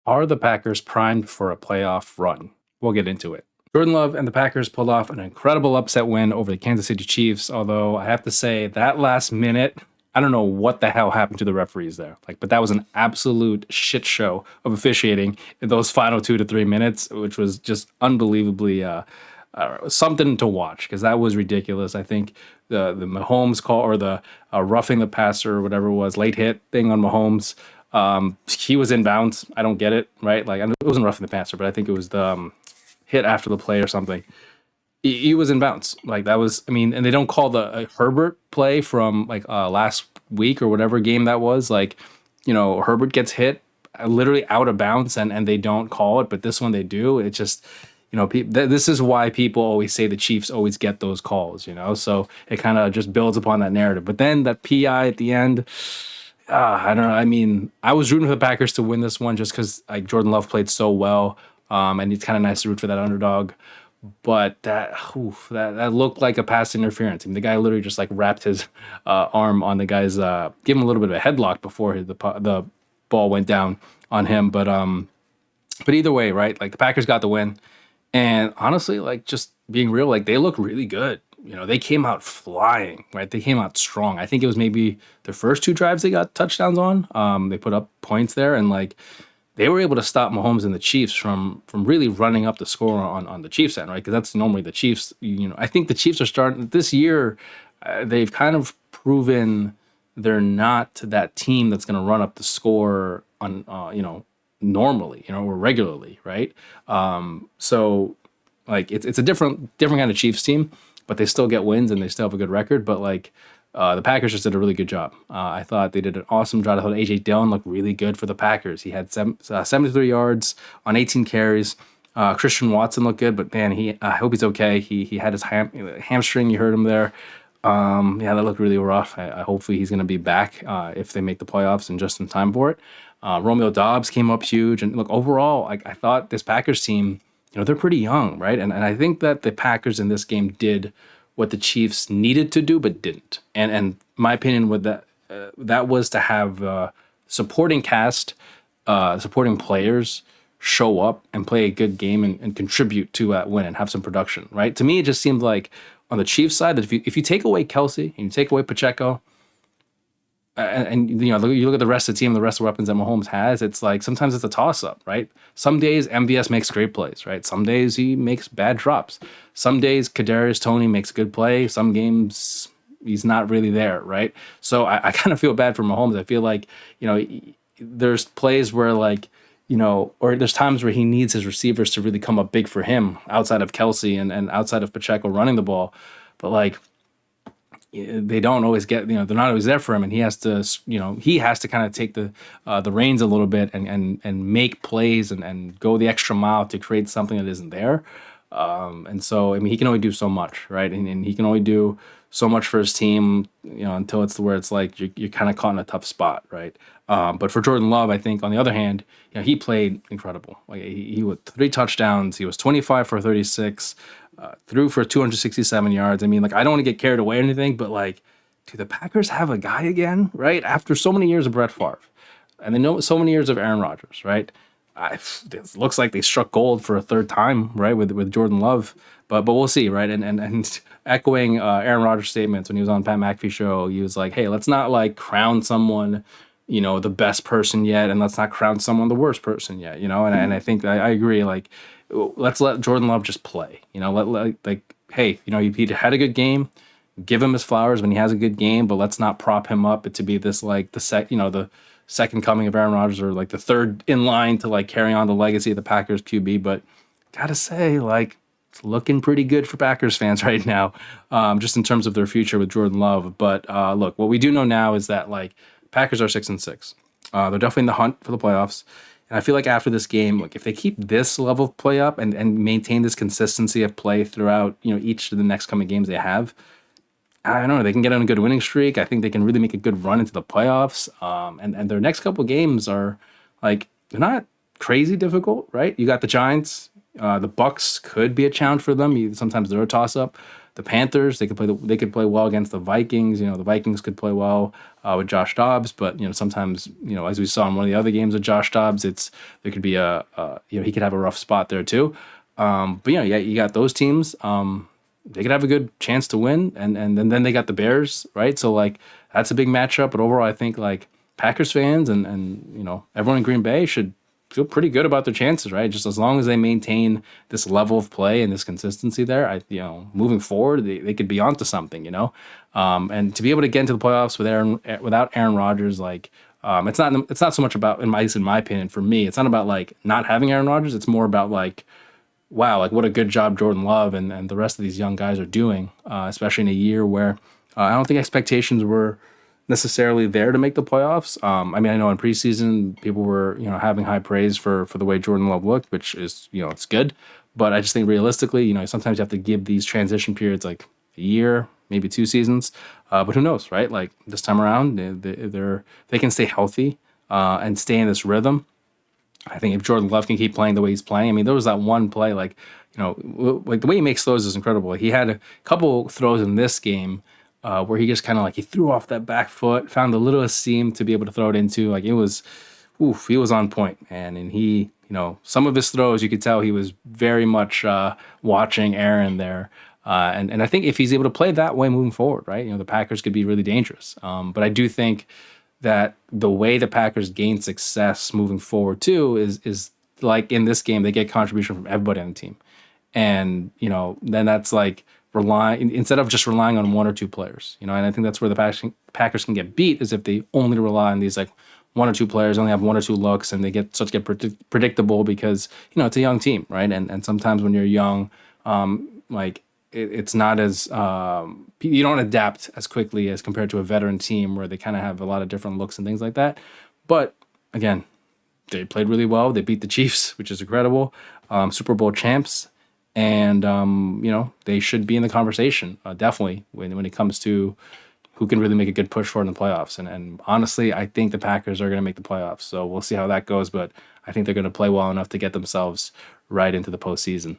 Are the Packers primed for a playoff run? We'll get into it. Jordan Love and the Packers pulled off an incredible upset win over the Kansas City Chiefs, although I have to say that last minute, I don't know what the hell happened to the referees there. But that was an absolute shit show of officiating in those final 2 to 3 minutes, which was just unbelievably something to watch because that was ridiculous. I think the Mahomes call or the roughing the passer or whatever it was, late hit thing on Mahomes. He was in bounds. I don't get it, right? Like, it wasn't roughing the passer, but I think it was the hit after the play or something. He was in bounds. Like, that was, I mean, and they don't call the Herbert play from last week or whatever game that was. Like, Herbert gets hit literally out of bounds and they don't call it, but this one they do. It just, this is why people always say the Chiefs always get those calls, so it kind of just builds upon that narrative. But then that PI at the end, I don't know. I mean, I was rooting for the Packers to win this one just because Jordan Love played so well, and it's kind of nice to root for that underdog. But that looked like a pass interference. I mean, the guy literally just wrapped his arm on the guy's, give him a little bit of a headlock before the ball went down on him. But either way, right? Like, the Packers got the win, and honestly, just being real, they look really good. They came out flying, right? They came out strong. I think it was maybe their first 2 drives they got touchdowns on. They put up points there, and they were able to stop Mahomes and the Chiefs from really running up the score on the Chiefs end, right? Because that's normally the Chiefs. I think the Chiefs are starting this year. They've kind of proven they're not that team that's going to run up the score on normally, or regularly, right? So it's a different kind of Chiefs team, but they still get wins and they still have a good record. But the Packers just did a really good job. I thought they did an awesome job. I thought A.J. Dillon looked really good for the Packers. He had 73 yards on 18 carries. Christian Watson looked good, but man, I hope he's okay. He had his hamstring. You heard him there. That looked really rough. Hopefully he's going to be back if they make the playoffs and just in time for it. Romeo Doubs came up huge. And look, overall, I thought this Packers team, they're pretty young, right? And I think that the Packers in this game did what the Chiefs needed to do but didn't. And my opinion with that was to have supporting cast, supporting players show up and play a good game and contribute to that win and have some production, right? To me, it just seemed like on the Chiefs side that if you take away Kelsey and you take away Pacheco, and you look at the rest of the team, the rest of the weapons that Mahomes has, it's sometimes it's a toss-up, right? Some days MVS makes great plays, right? Some days he makes bad drops. Some days Kadarius Toney makes a good play. Some games he's not really there, right? So I kind of feel bad for Mahomes. I feel like, there's plays where or there's times where he needs his receivers to really come up big for him outside of Kelsey and outside of Pacheco running the ball. But they don't always get, they're not always there for him, and he has to kind of take the reins a little bit and make plays and go the extra mile to create something that isn't there. And so, I mean, he can only do so much, right? And he can only do so much for his team, until it's where it's you're kind of caught in a tough spot, right? But for Jordan Love, I think on the other hand, he played incredible. He with 3 touchdowns, he was 25 for 36. Threw for 267 yards. I mean, I don't want to get carried away or anything, but do the Packers have a guy again, right? After so many years of Brett Favre, and they know so many years of Aaron Rodgers, right? It looks like they struck gold for a third time, right, with Jordan Love. But we'll see, right? And echoing Aaron Rodgers' statements when he was on Pat McAfee show, he was like, "Hey, let's not crown someone, the best person yet, and let's not crown someone the worst person yet, And I think I agree, let's let Jordan Love just play. Hey, he had a good game. Give him his flowers when he has a good game, but let's not prop him up to be this the second coming of Aaron Rodgers or the third in line to carry on the legacy of the Packers QB. But gotta say, it's looking pretty good for Packers fans right now, just in terms of their future with Jordan Love. But look, what we do know now is that Packers are 6-6. They're definitely in the hunt for the playoffs. And I feel like after this game, if they keep this level of play up and maintain this consistency of play throughout, each of the next coming games they have, I don't know, they can get on a good winning streak. I think they can really make a good run into the playoffs. And their next couple games are they're not crazy difficult, right? You got the Giants. The Bucks could be a challenge for them. Sometimes they're a toss-up. the Panthers. They could play well against the Vikings. The Vikings could play well with Josh Dobbs, but sometimes as we saw in one of the other games with Josh Dobbs, there could be he could have a rough spot there too. But yeah, you got those teams. They could have a good chance to win, and then they got the Bears, right? So like that's a big matchup. But overall, I think like Packers fans and everyone in Green Bay should feel pretty good about their chances, right? Just as long as they maintain this level of play and this consistency there, moving forward, they could be onto something, and to be able to get into the playoffs without Aaron Rodgers, like it's not so much about, at least in my opinion, for me, it's not about like not having Aaron Rodgers. It's more about like, wow, like what a good job Jordan Love and the rest of these young guys are doing, especially in a year where I don't think expectations were necessarily there to make the playoffs. I mean, I know in preseason people were having high praise for the way Jordan Love looked, which is it's good, but I just think realistically, sometimes you have to give these transition periods like a year, maybe 2 seasons, but who knows, right? Like this time around, they can stay healthy and stay in this rhythm. I think if Jordan Love can keep playing the way he's playing, I mean, there was that one play, like like the way he makes throws is incredible. He had a couple throws in this game where he just kind of like he threw off that back foot, found the littlest seam to be able to throw it into. Like it was, he was on point, man. And he, some of his throws, you could tell he was very much watching Aaron there. And I think if he's able to play that way moving forward, right, the Packers could be really dangerous. But I do think that the way the Packers gain success moving forward too is like in this game, they get contribution from everybody on the team. And, then that's like instead of just relying on one or two players, and I think that's where the Packers can get beat is if they only rely on these like one or two players, only have one or two looks, and they get predictable because, it's a young team, right? And sometimes when you're young, like it's not as, you don't adapt as quickly as compared to a veteran team where they kind of have a lot of different looks and things like that. But again, they played really well. They beat the Chiefs, which is incredible. Super Bowl champs. And, they should be in the conversation, definitely, when it comes to who can really make a good push for it in the playoffs. And honestly, I think the Packers are going to make the playoffs. So we'll see how that goes. But I think they're going to play well enough to get themselves right into the postseason.